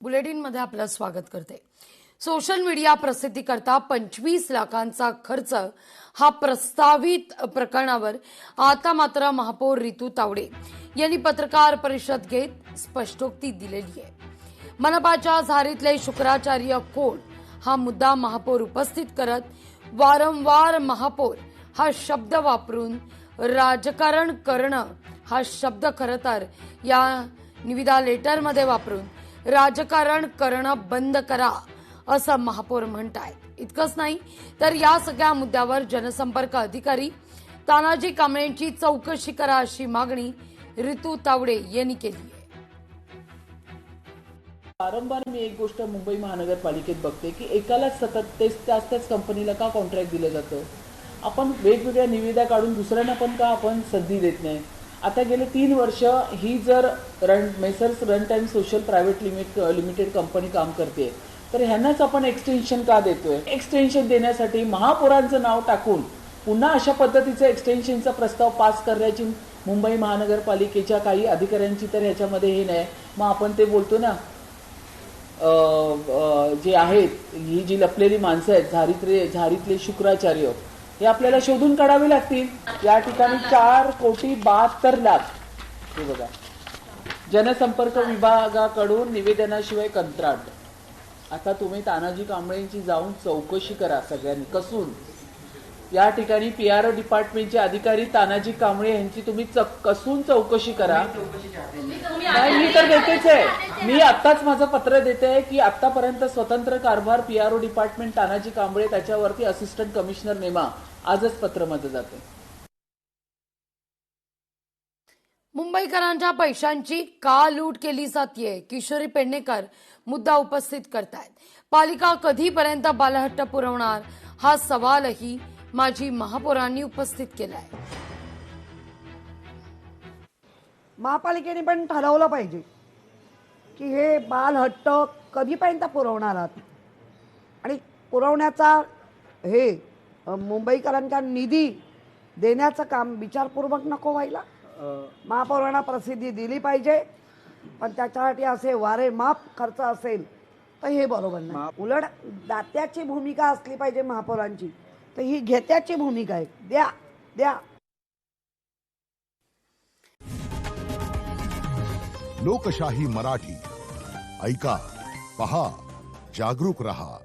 बुलेटिनमध्ये आपलं स्वागत करते। सोशल मीडिया प्रसिद्धी करता 25 लाखांचा खर्च हा प्रस्तावित प्रकरणावर आता मात्र महापौर रितू तावडे यांनी पत्रकार परिषद घेत स्पष्टोक्ती दिलेली आहे। मनपाच्या झारीतले शुक्राचार्य कोण हा मुद्दा महापौर उपस्थित करत वारंवार महापौर हा शब्द वापरून राजकारण करणं हा शब्द खरं तर या निविदा लेटरमध्ये वापरून राजकारण करणं बंद करा असं महापौर म्हणतायत। इतकंच नाही तर या सगळ्या मुद्द्यावर जनसंपर्क अधिकारी तानाजी कांबळेंची चौकशी करा अशी मागणी रितू तावडे यांनी केली आहे। वारंवार मी एक गोष्ट मुंबई महानगरपालिकेत बघते की एकालाच सतत त्याच कंपनीला का कॉन्ट्रॅक्ट दिलं जातं। आपण वेगवेगळ्या निविदा काढून दुसऱ्यांना पण का आपण संधी देत नाही। आता गेले 3 वर्ष ही जर messrs run time social private limited company काम करते तर ह्यांनाच आपण एक्सटेन्शन का देतोय। एक्सटेन्शन देण्यासाठी महापौरांचं नाव टाकून पुन्हा अशा पद्धतीचा एक्सटेन्शनचा प्रस्ताव पास करण्याची मुंबई महानगरपालिकेच्या काही अधिकाऱ्यांची तर ह्याच्यामध्ये हे नाही। मग आपण ते बोलतो ना जे आहेत ही जी लपलेली माणसं आहेत झारीतले शुक्राचार्य हे आपल्याला शोधून काढावे लागतील। या ठिकाणी 4,72,00,000 हे बघा जनसंपर्क विभागाकडून निवेदनाशिवाय कंत्राट। आता तुम्ही तानाजी कांबळेंची जाऊन चौकशी करा सगळ्यांनी कसून। या ठिकाणी पीआरओ डिपार्टमेंटचे अधिकारी तानाजी कांबळे यांची तुम्ही कसून चौकशी करा। नाही मी तर देतेच आहे, मी आत्ताच माझं पत्र देते की आतापर्यंत स्वतंत्र कारभार पीआरओ डिपार्टमेंट तानाजी कांबळे त्याच्यावरती असिस्टंट कमिशनर नेमा आजच पत्र मध्ये जाते। मुंबईकरांच्या पैशांची का लूट केली जाते किशोरी पेडणेकर मुद्दा उपस्थित करतायत। पालिका कधीपर्यंत बालहट्ट पुरवणार हा सवालही माजी महापौरांनी उपस्थित केलाय। महापालिकेने पण ठरवलं पाहिजे की हे बालहट्ट कधीपर्यंत पुरवणार आहात आणि पुरवण्याचा हे मुंबईकरांचा निधी देण्याचं काम विचारपूर्वक नको व्हायला। महापौरांना प्रसिद्धी दिली पाहिजे पण त्याच्यासाठी असे वारे माप खर्च असेल तर हे बरोबर नाही। उलट दात्याची भूमिका असली पाहिजे महापौरांची, तर ही घेत्याची भूमिका आहे। द्या द्या। लोकशाही मराठी ऐका, पहा, जागरूक रहा।